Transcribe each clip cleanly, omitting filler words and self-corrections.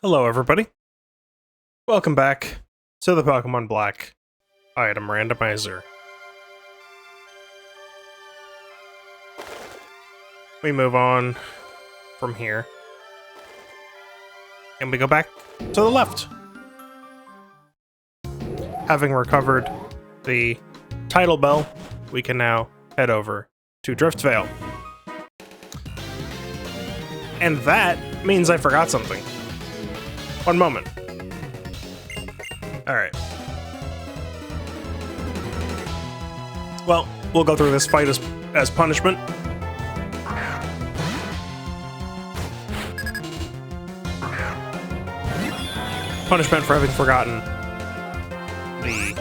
Hello, everybody. Welcome back to the Pokemon Black item randomizer. We move on from here, and we go back to the left. Having recovered the title bell, we can now head over to Driftvale. And that means I forgot something. One moment. Alright. Well, we'll go through this fight as punishment. Punishment for having forgotten the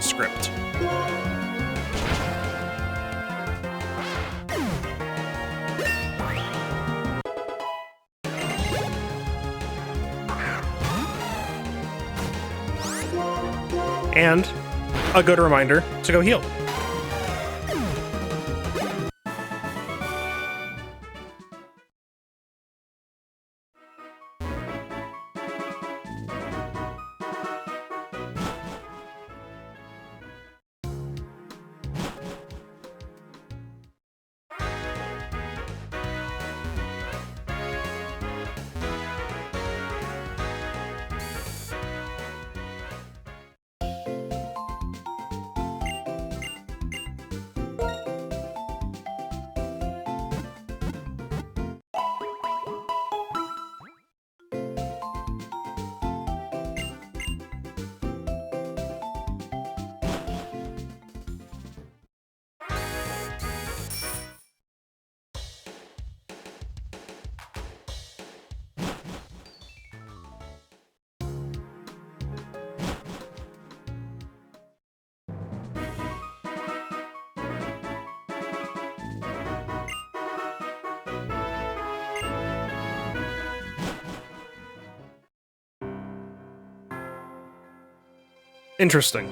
script. And a good reminder to go heal. Interesting.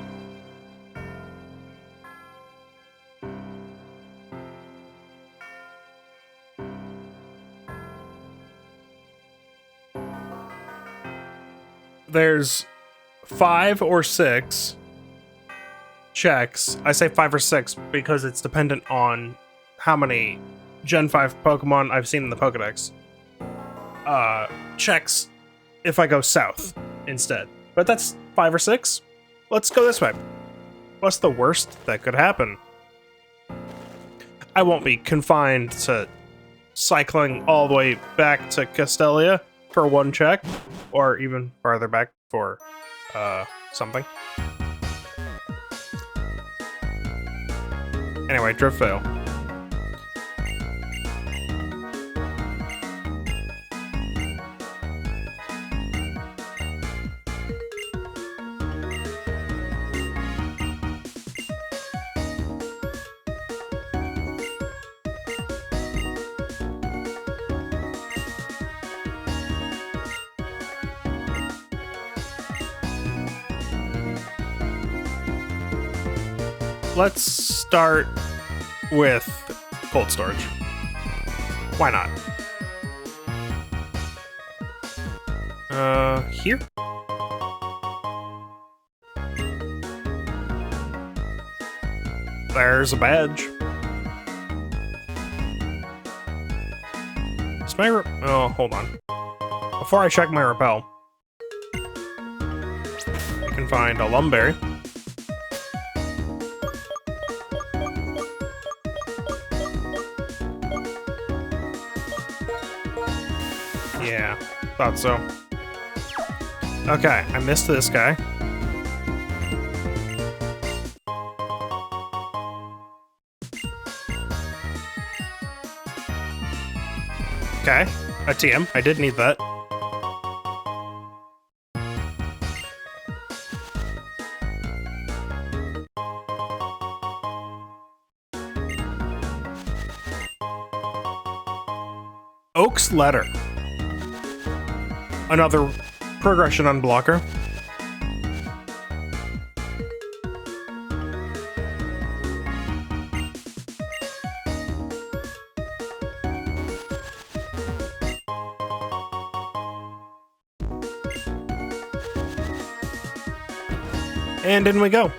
There's 5 or 6 checks. I say 5 or 6 because it's dependent on how many Gen 5 Pokemon I've seen in the Pokedex. Checks if I go south instead. But that's 5 or 6. Let's go this way. What's the worst that could happen? I won't be confined to cycling all the way back to Castelia for one check, or even farther back for something. Anyway, Driftvale. Let's start with cold storage. Why not? Here? There's a badge. Is my oh, hold on. Before I check my repel, I can find a Lumberry. Yeah, thought so. Okay, I missed this guy. Okay, a TM. I did need that. Oak's Letter. Another progression unblocker. And in we go.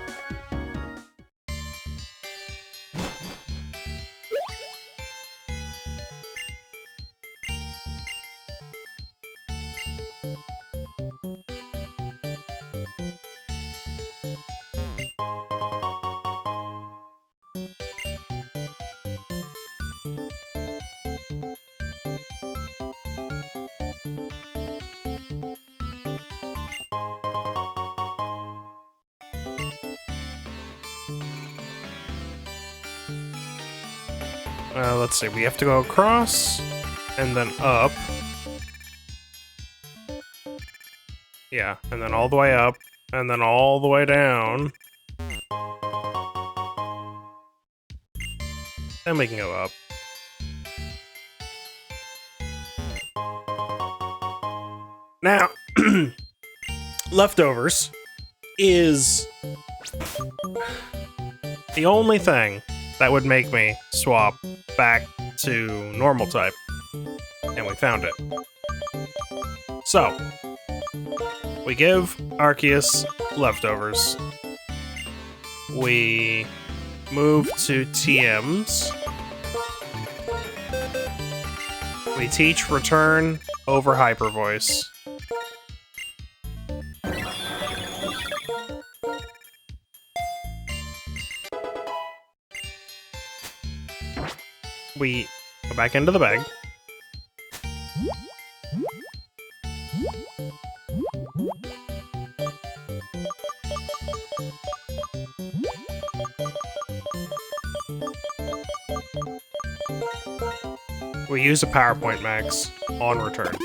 Let's see, we have to go across, and then up. Yeah, and then all the way up, and then all the way down. Then we can go up. Now, leftovers is the only thing that would make me swap back to normal type. And we found it. So, we give Arceus leftovers. We move to TMs. We teach return over hyper voice. We go back into the bag. We use a PowerPoint max on return.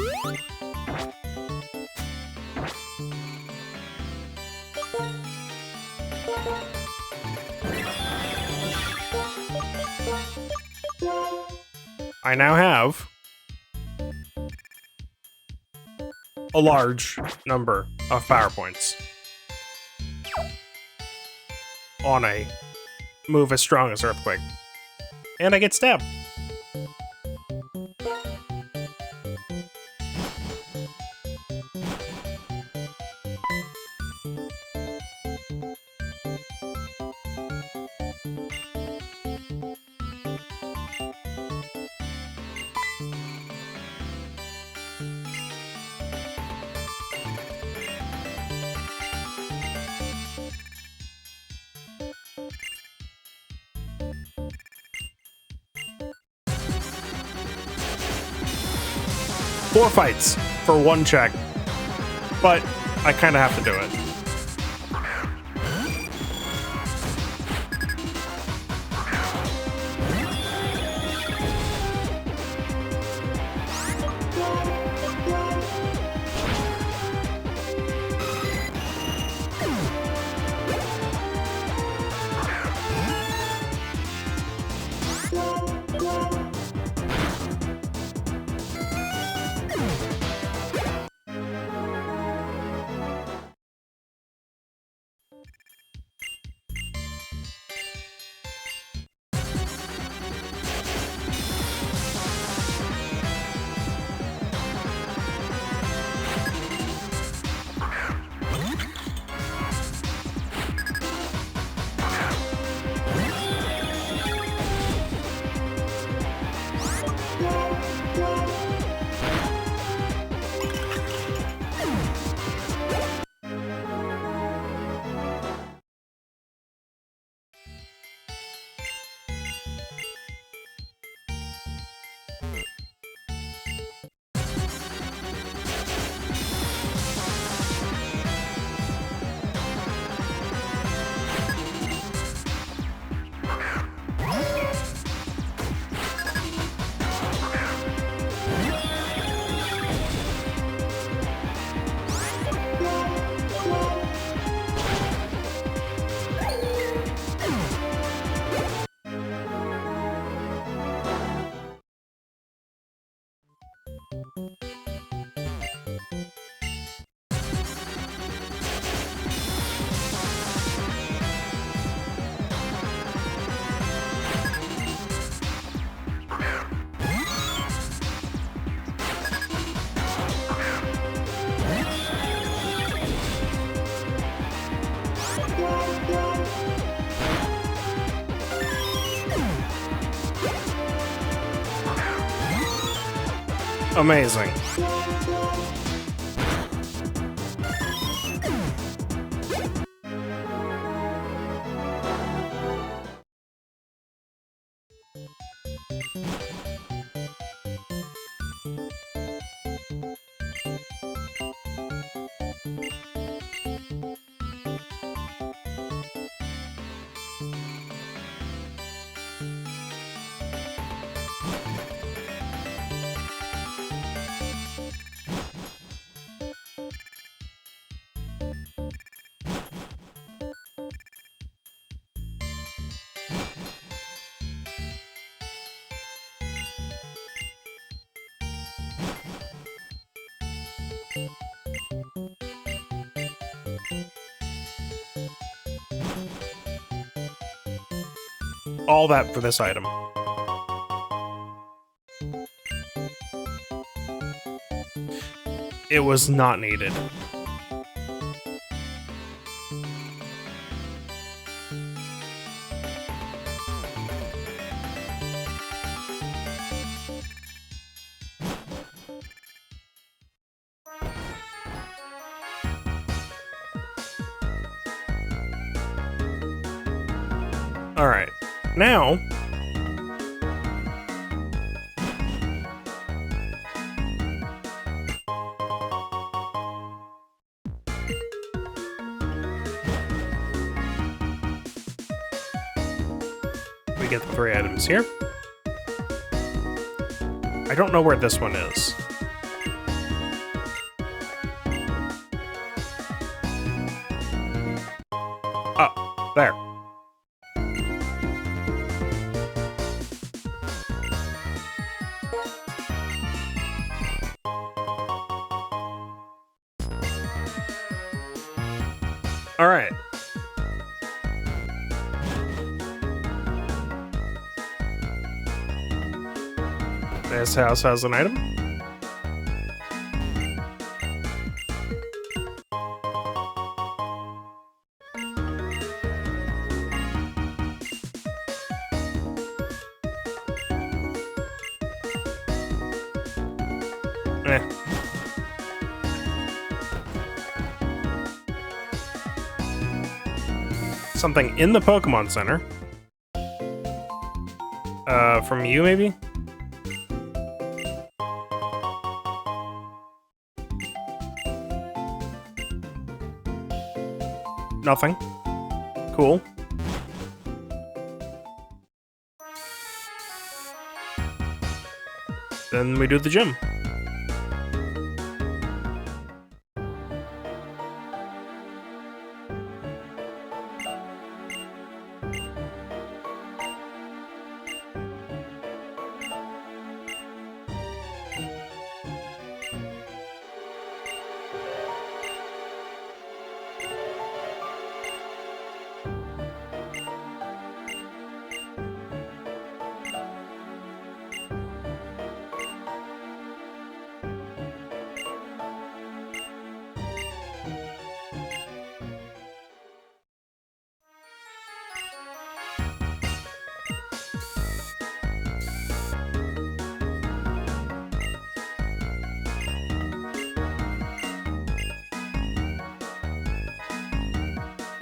I now have a large number of PowerPoints on a move as strong as Earthquake. And I get stabbed. Four fights for one check, but I kind of have to do it. Amazing. All that for this item. It was not needed. All right, now we get the 3 items here. I don't know where this one is. Oh, there. All right. This house has an item. Something in the Pokemon Center. From you, maybe? Nothing. Cool. Then we do the gym.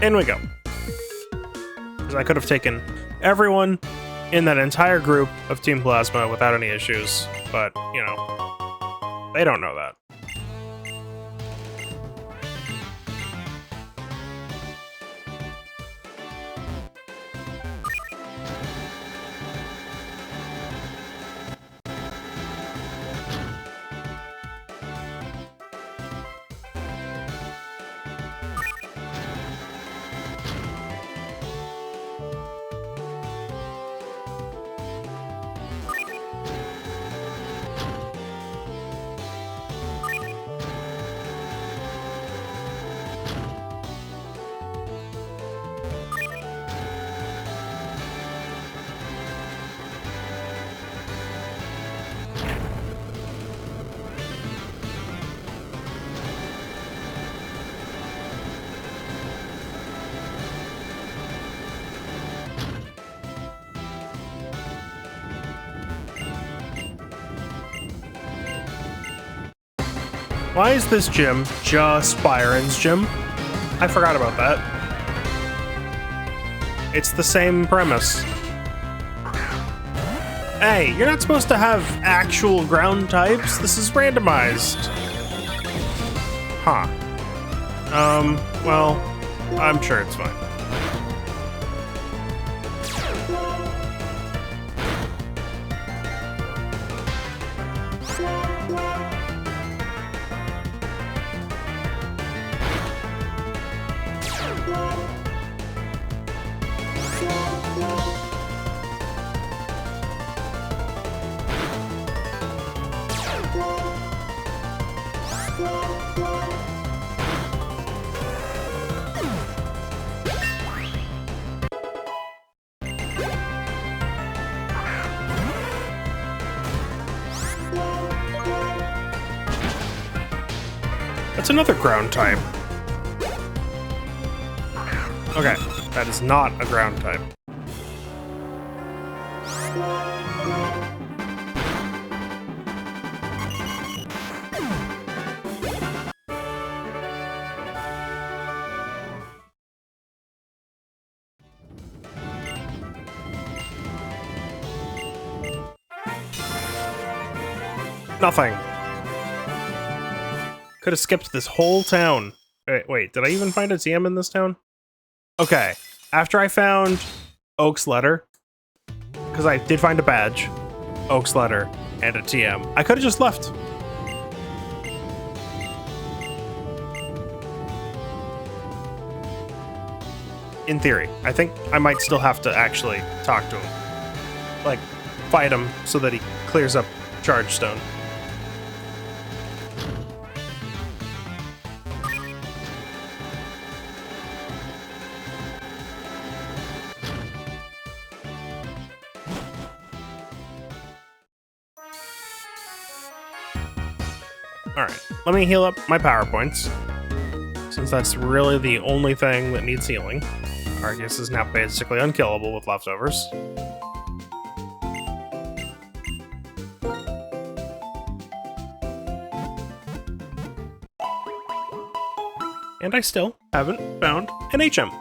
In we go. Because I could have taken everyone in that entire group of Team Plasma without any issues, but, you know, they don't know that. Why is this gym just Byron's gym? I forgot about that. It's the same premise. Hey, you're not supposed to have actual ground types. This is randomized. Huh. Well, I'm sure it's fine. That's another ground type. Okay, that is not a ground type. Nothing. Could have skipped this whole town. Wait, did I even find a TM in this town? Okay, after I found Oak's letter, because I did find a badge, Oak's letter, and a TM, I could have just left. In theory, I think I might still have to actually talk to him. Like, fight him so that he clears up Charge Stone. Alright, let me heal up my power points, since that's really the only thing that needs healing. Arceus is now basically unkillable with leftovers. And I still haven't found an HM.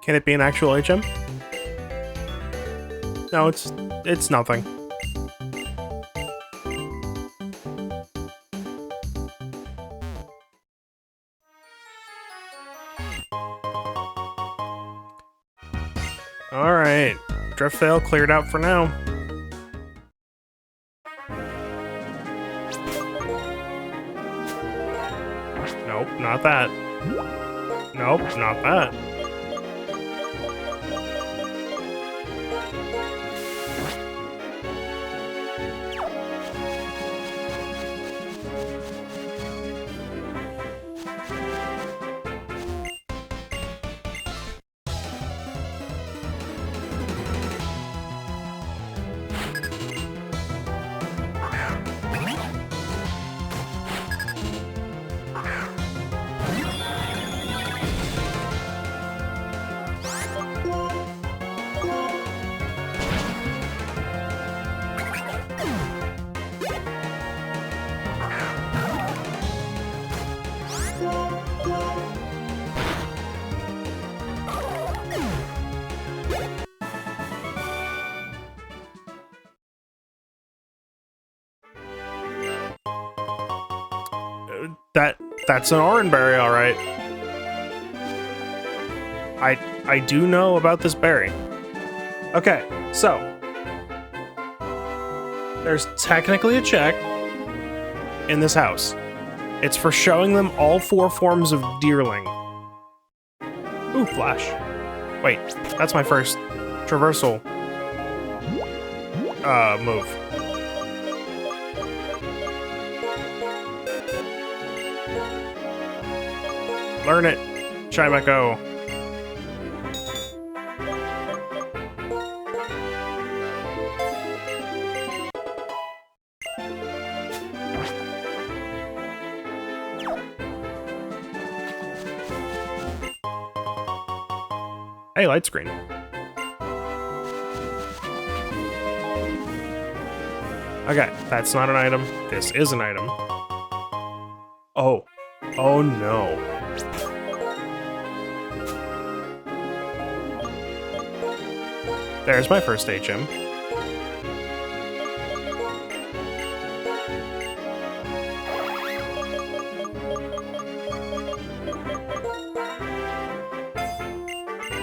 Can it be an actual HM? No, it's nothing. Alright, Drift Veil cleared out for now. Nope, not that. Nope, not that. That's an oranberry, all right. I do know about this berry. Okay, so there's technically a check in this house. It's for showing them all 4 forms of deerling. Ooh, flash. Wait, that's my first traversal move. Learn it, Chimeco. Hey, light screen. Okay, that's not an item. This is an item. Oh. Oh no. There's my first HM.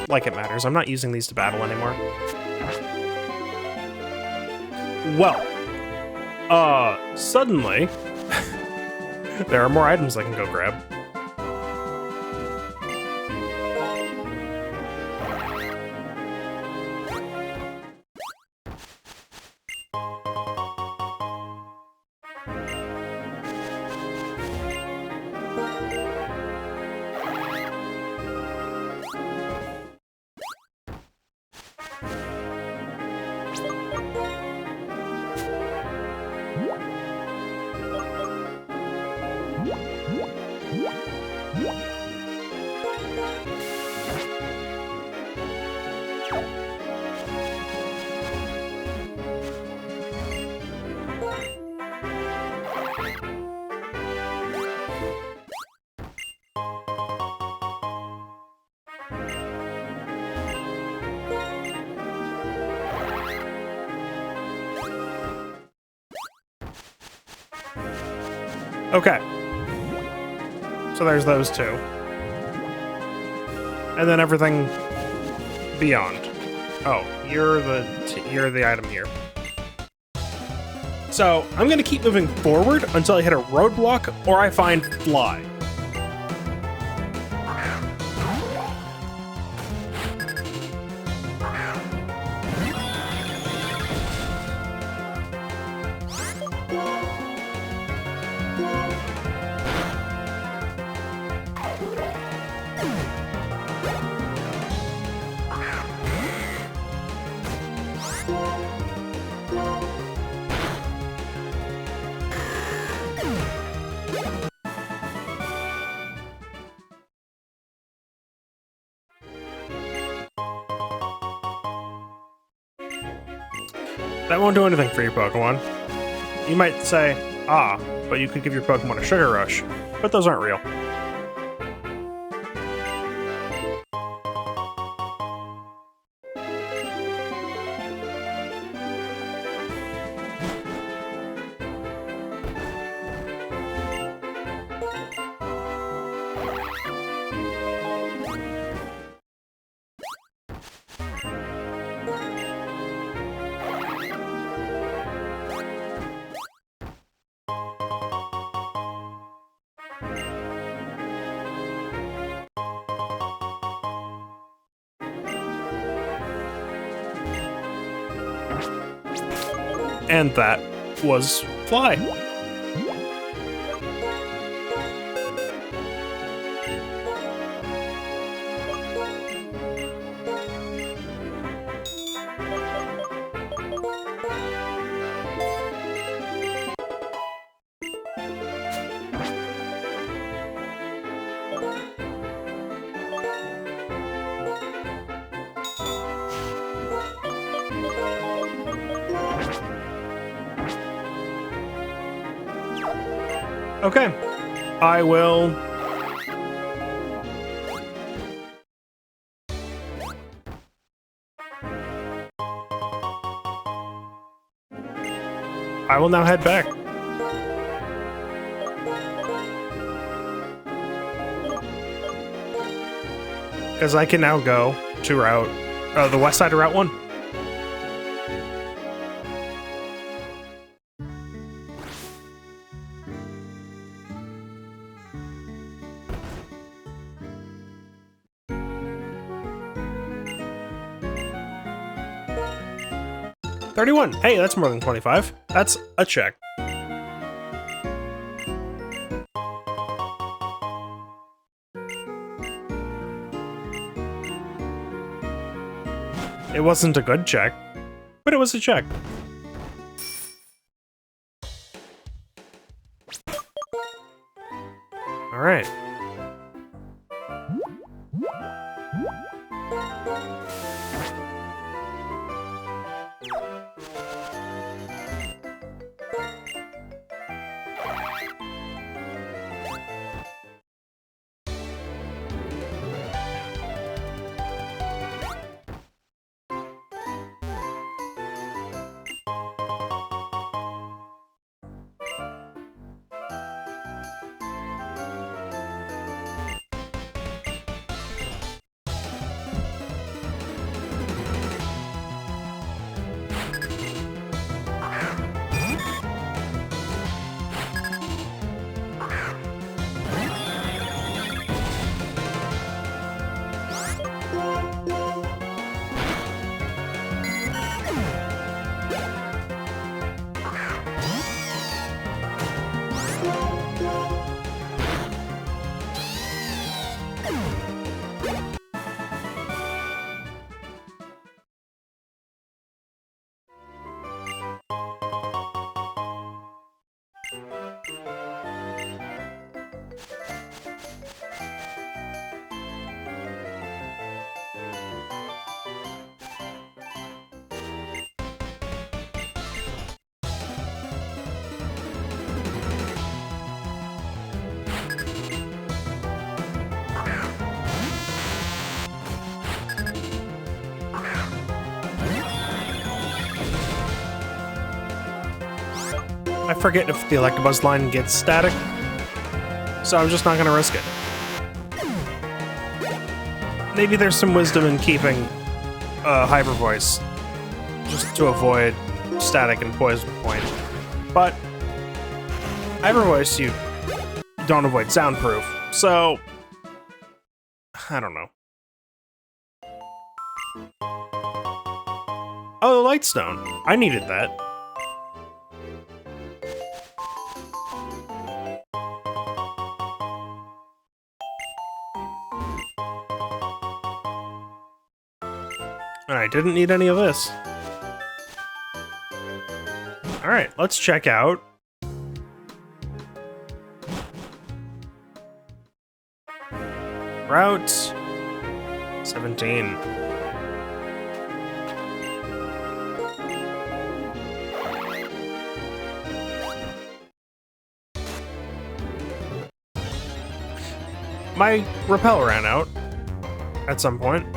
Like it matters. I'm not using these to battle anymore. Well, suddenly, there are more items I can go grab. Okay. So there's those 2. And then everything beyond. Oh, you're the item here. So I'm gonna keep moving forward until I hit a roadblock or I find fly. That won't do anything for your Pokemon. You might say, ah, but you could give your Pokemon a Sugar Rush. But those aren't real. And that was fly. Okay, I will... I will now head back. Because I can now go to the west side of Route 1. $31. Hey, that's more than 25. That's a check. It wasn't a good check, but it was a check. All right. I forget if the Electabuzz line gets static, so I'm just not going to risk it. Maybe there's some wisdom in keeping Hyper Voice, just to avoid static and Poison Point. But Hyper Voice, you don't avoid Soundproof, so I don't know. Oh, the Light Stone. I needed that. And I didn't need any of this. Alright, let's check out. Route 17. My repel ran out at some point.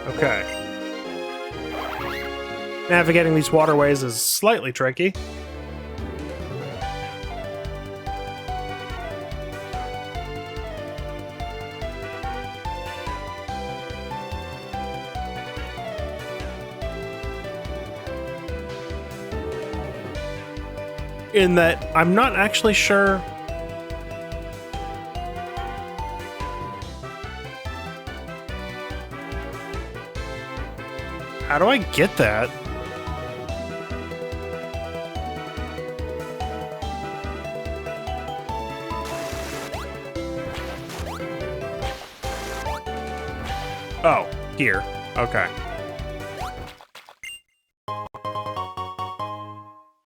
Okay. Navigating these waterways is slightly tricky. In that I'm not actually sure how do I get that? Oh, here. Okay.